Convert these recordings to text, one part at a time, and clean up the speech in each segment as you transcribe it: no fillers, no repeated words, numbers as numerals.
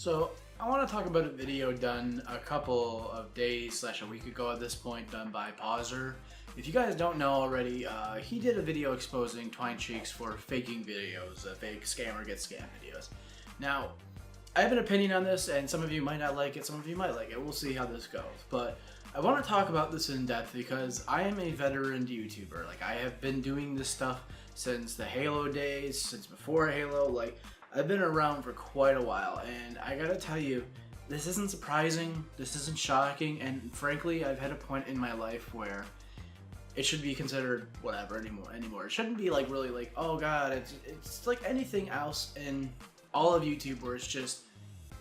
So I want to talk about a video done a couple of days / a week ago at this point, done by Pauser. If you guys don't know already, he did a video exposing Twine Cheeks for faking videos, fake scammer get scam videos. Now, I have an opinion on this, and some of you might not like it, some of you might like it. We'll see how this goes. But I want to talk about this in depth because I am a veteran YouTuber. Like, I have been doing this stuff since the Halo days, since before Halo. Like, I've been around for quite a while, and I gotta tell you, this isn't surprising, this isn't shocking, and frankly, I've had a point in my life where it should be considered whatever anymore. It shouldn't be like really like, oh god, it's like anything else in all of YouTube where it's just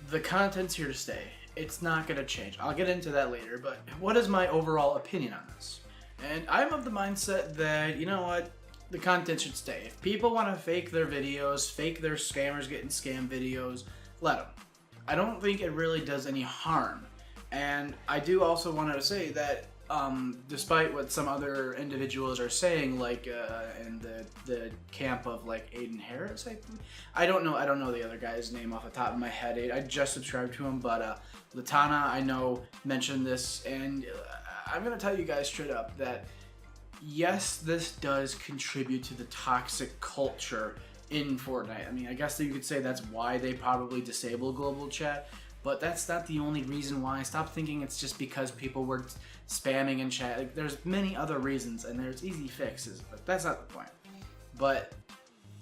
the content's here to stay. It's not gonna change. I'll get into that later, but what is my overall opinion on this? And I'm of the mindset that, you know what, the content should stay. If people want to fake their videos, fake their scammers getting scam videos, let them. I don't think it really does any harm. And I do also want to say that despite what some other individuals are saying, like in the camp of like Aiden Harris, I don't know the other guy's name off the top of my head. I just subscribed to him, but Latana, I know, mentioned this, and I'm gonna tell you guys straight up that yes, this does contribute to the toxic culture in Fortnite. I mean, I guess that you could say that's why they probably disable global chat, but that's not the only reason why. Stop thinking it's just because people were spamming in chat. Like, there's many other reasons, and there's easy fixes, but that's not the point. But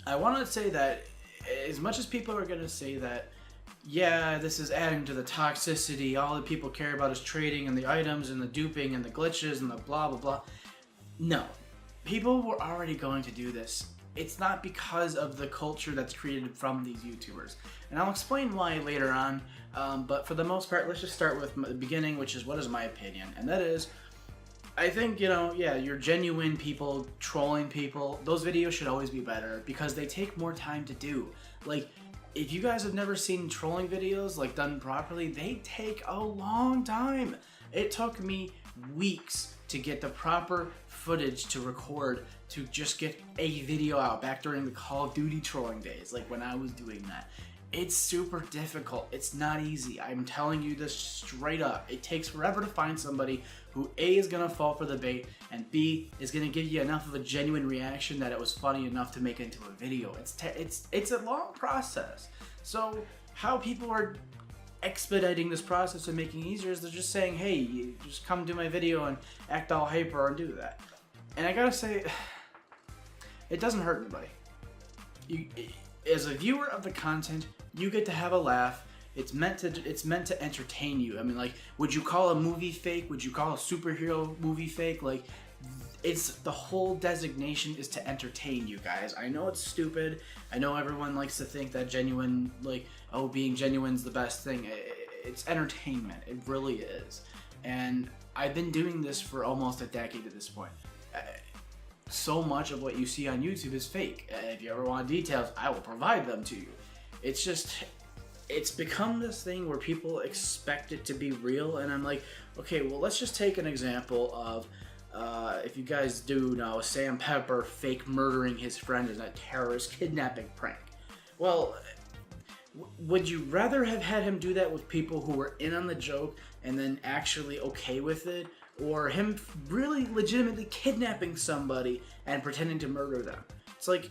I want to say that as much as people are going to say that, yeah, this is adding to the toxicity, all that people care about is trading and the items and the duping and the glitches and the blah blah blah. No, people were already going to do this. It's not because of the culture that's created from these YouTubers. And I'll explain why later on, but for the most part, let's just start with the beginning, which is what is my opinion. And that is, I think, you know, yeah, your genuine people trolling people, those videos should always be better because they take more time to do. Like, if you guys have never seen trolling videos, like, done properly, they take a long time. It took me weeks to get the proper footage to record to just get a video out back during the Call of Duty trolling days, like when I was doing that. It's super difficult. It's not easy. I'm telling you this straight up. It takes forever to find somebody who A, is gonna fall for the bait, and B, is gonna give you enough of a genuine reaction that it was funny enough to make it into a video. It's a long process. So how people are expediting this process and making it easier is they're just saying, hey, you just come do my video and act all hyper and do that. And I gotta say, it doesn't hurt anybody. As a viewer of the content, you get to have a laugh. It's meant to entertain you. I mean, like, would you call a movie fake? Would you call a superhero movie fake? Like, it's the whole designation is to entertain you guys. I know it's stupid. I know everyone likes to think that genuine, like, oh, being genuine's the best thing. It's entertainment. It really is. And I've been doing this for almost a decade at this point. So much of what you see on YouTube is fake. If you ever want details, I will provide them to you. It's just, it's become this thing where people expect it to be real, and I'm like, okay, well, let's just take an example of, if you guys do know, Sam Pepper fake murdering his friend in a terrorist kidnapping prank. Well, would you rather have had him do that with people who were in on the joke and then actually okay with it, or him really legitimately kidnapping somebody and pretending to murder them? It's like,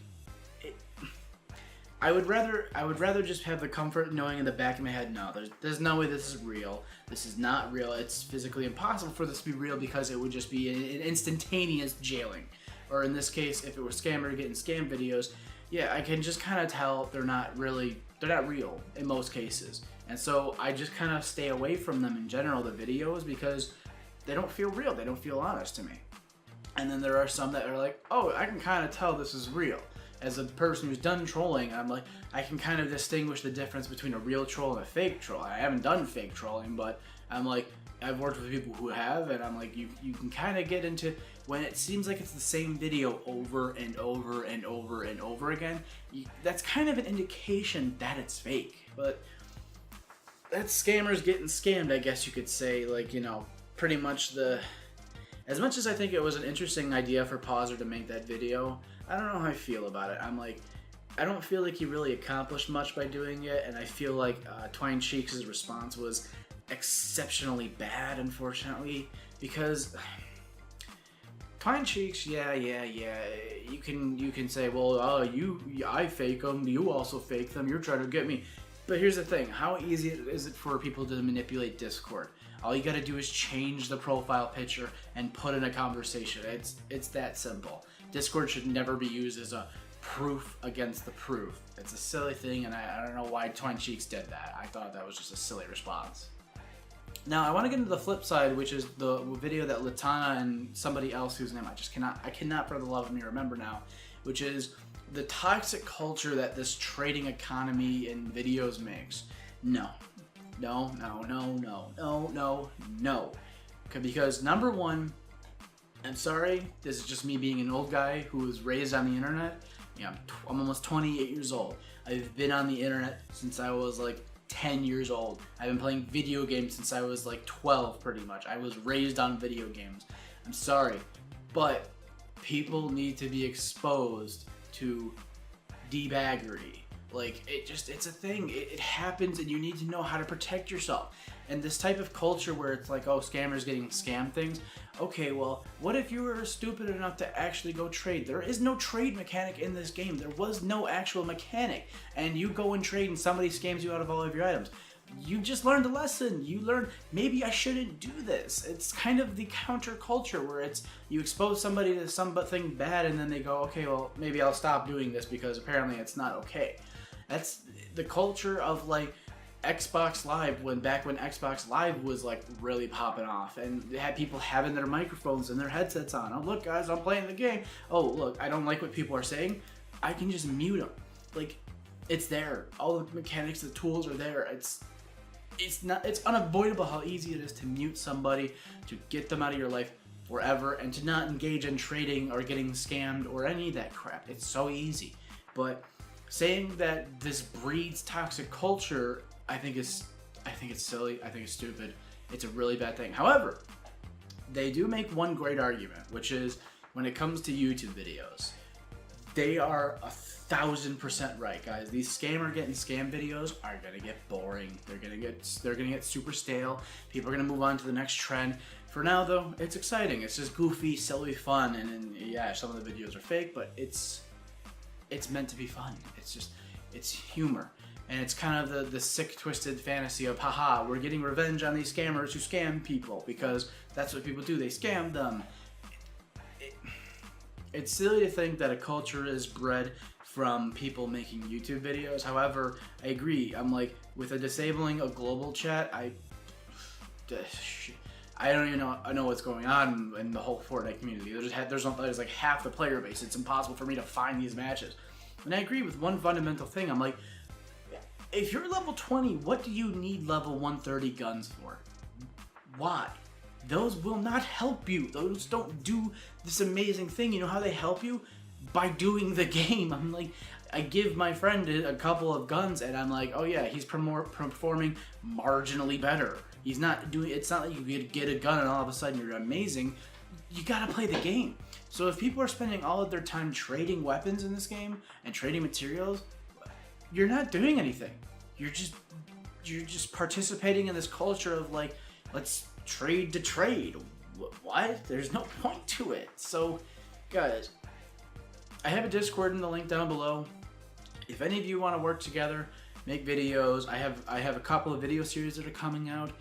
I would rather just have the comfort knowing in the back of my head, no, there's no way this is real. This is not real. It's physically impossible for this to be real because it would just be an instantaneous jailing. Or in this case, if it were scammer getting scam videos, yeah, I can just kind of tell they're not real in most cases. And so I just kind of stay away from them in general, the videos, because they don't feel real. They don't feel honest to me. And then there are some that are like, oh, I can kind of tell this is real. As a person who's done trolling, I'm like, I can kind of distinguish the difference between a real troll and a fake troll. I haven't done fake trolling, but I'm like, I've worked with people who have, and I'm like, you can kind of get into when it seems like it's the same video over and over and over and over again. That's kind of an indication that it's fake. But that's scammers getting scammed, I guess you could say. Like, you know, pretty much as much as I think it was an interesting idea for Pauser to make that video, I don't know how I feel about it. I'm like, I don't feel like he really accomplished much by doing it, and I feel like Twine Cheeks' response was exceptionally bad, unfortunately, because Twine Cheeks, yeah. You can say, well, I fake them, you also fake them, you're trying to get me. But here's the thing: how easy is it for people to manipulate Discord? All you gotta do is change the profile picture and put in a conversation. It's that simple. Discord should never be used as a proof against the proof. It's a silly thing, and I don't know why Twine Cheeks did that. I thought that was just a silly response. Now I want to get into the flip side, which is the video that Latana and somebody else whose name I cannot for the love of me remember now, which is the toxic culture that this trading economy in videos makes. No. Because number one, I'm sorry, this is just me being an old guy who was raised on the internet. Yeah, I'm almost 28 years old. I've been on the internet since I was like 10 years old. I've been playing video games since I was like 12 pretty much. I was raised on video games. I'm sorry, but people need to be exposed to debaggery. Like, it's a thing. It happens, and you need to know how to protect yourself. And this type of culture where it's like, oh, scammers getting scam things. Okay, well, what if you were stupid enough to actually go trade? There is no trade mechanic in this game. There was no actual mechanic. And you go and trade and somebody scams you out of all of your items. You just learned a lesson. You learned, maybe I shouldn't do this. It's kind of the counterculture where it's, you expose somebody to something bad and then they go, okay, well, maybe I'll stop doing this because apparently it's not okay. That's the culture of like Xbox Live, back when Xbox Live was like really popping off, and they had people having their microphones and their headsets on. Oh, look guys, I'm playing the game. Oh, look, I don't like what people are saying. I can just mute them. Like, it's there. All the mechanics, the tools are there. It's unavoidable how easy it is to mute somebody, to get them out of your life forever, and to not engage in trading or getting scammed or any of that crap. It's so easy. But saying that this breeds toxic culture, I think it's silly. I think it's stupid. It's a really bad thing. However, they do make one great argument, which is when it comes to YouTube videos, they are 1000% right, guys. These scammer getting scam videos are gonna get boring. They're gonna get super stale. People are gonna move on to the next trend. For now, though, it's exciting. It's just goofy, silly fun, and yeah, some of the videos are fake, but it's meant to be fun. It's humor. And it's kind of the sick, twisted fantasy of, haha, we're getting revenge on these scammers who scam people, because that's what people do, they scam them. It's silly to think that a culture is bred from people making YouTube videos. However, I agree. I'm like, with a disabling of global chat, I don't even know what's going on in the whole Fortnite community. There's like half the player base. It's impossible for me to find these matches. And I agree with one fundamental thing. I'm like, if you're level 20, what do you need level 130 guns for? Why? Those will not help you. Those don't do this amazing thing. You know how they help you? By doing the game. I'm like, I give my friend a couple of guns and I'm like, oh yeah, he's performing marginally better. He's not doing, it's not like you get a gun and all of a sudden you're amazing. You gotta play the game. So if people are spending all of their time trading weapons in this game and trading materials, you're not doing anything. You're just participating in this culture of like, let's trade to trade. What? There's no point to it. So, guys, I have a Discord in the link down below. If any of you want to work together, make videos, I have a couple of video series that are coming out.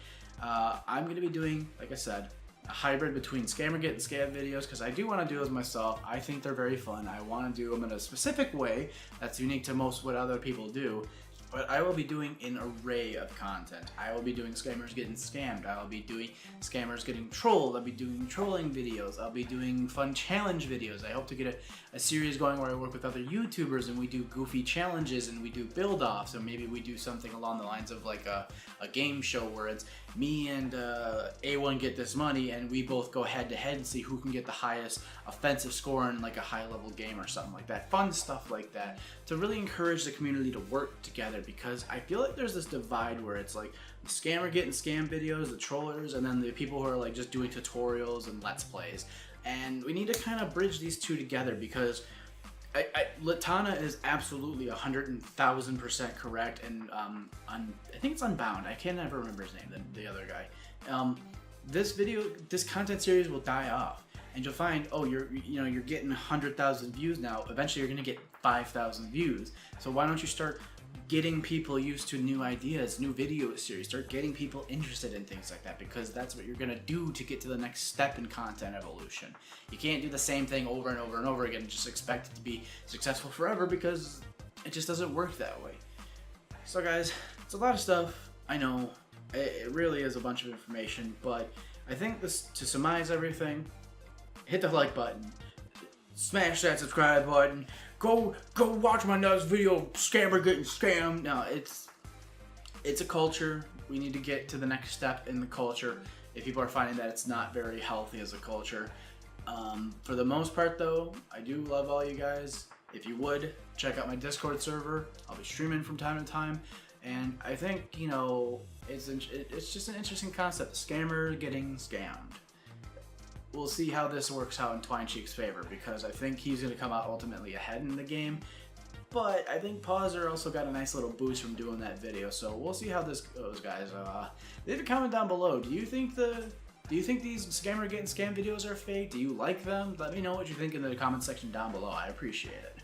I'm going to be doing, like I said, a hybrid between Scammergate and Scam videos, because I do want to do those myself. I think they're very fun. I want to do them in a specific way that's unique to most what other people do. But I will be doing an array of content. I will be doing scammers getting scammed. I will be doing scammers getting trolled. I'll be doing trolling videos. I'll be doing fun challenge videos. I hope to get a series going where I work with other YouTubers and we do goofy challenges and we do build-offs, and maybe we do something along the lines of like a game show where it's me and A1 get this money and we both go head-to-head and see who can get the highest offensive score in like a high-level game or something like that. Fun stuff like that to really encourage the community to work together, because I feel like there's this divide where it's like the scammer getting scam videos, the trollers, and then the people who are like just doing tutorials and let's plays. And we need to kind of bridge these two together, because Latana is absolutely 100,000% correct, and I think it's Unbound. I can't ever remember his name. The other guy. This content series will die off, and you'll find, oh, you're getting 100,000 views now. Eventually, you're gonna get 5,000 views. So why don't you start getting people used to new ideas, new video series? Start getting people interested in things like that, because that's what you're gonna do to get to the next step in content evolution. You can't do the same thing over and over and over again and just expect it to be successful forever, because it just doesn't work that way. So guys, it's a lot of stuff, I know. It really is a bunch of information, but I think to surmise everything, hit the like button, smash that subscribe button, go watch my next video, scammer getting scammed. No, it's a culture. We need to get to the next step in the culture if people are finding that it's not very healthy as a culture. For the most part though, I do love all you guys. If you would, check out my Discord server. I'll be streaming from time to time. And I think, it's just an interesting concept, scammer getting scammed. We'll see how this works out in Twine Cheeks' favor, because I think he's going to come out ultimately ahead in the game. But I think Pauser also got a nice little boost from doing that video, so we'll see how this goes, guys. Leave a comment down below. Do you think these scammer getting scammed videos are fake? Do you like them? Let me know what you think in the comment section down below. I appreciate it.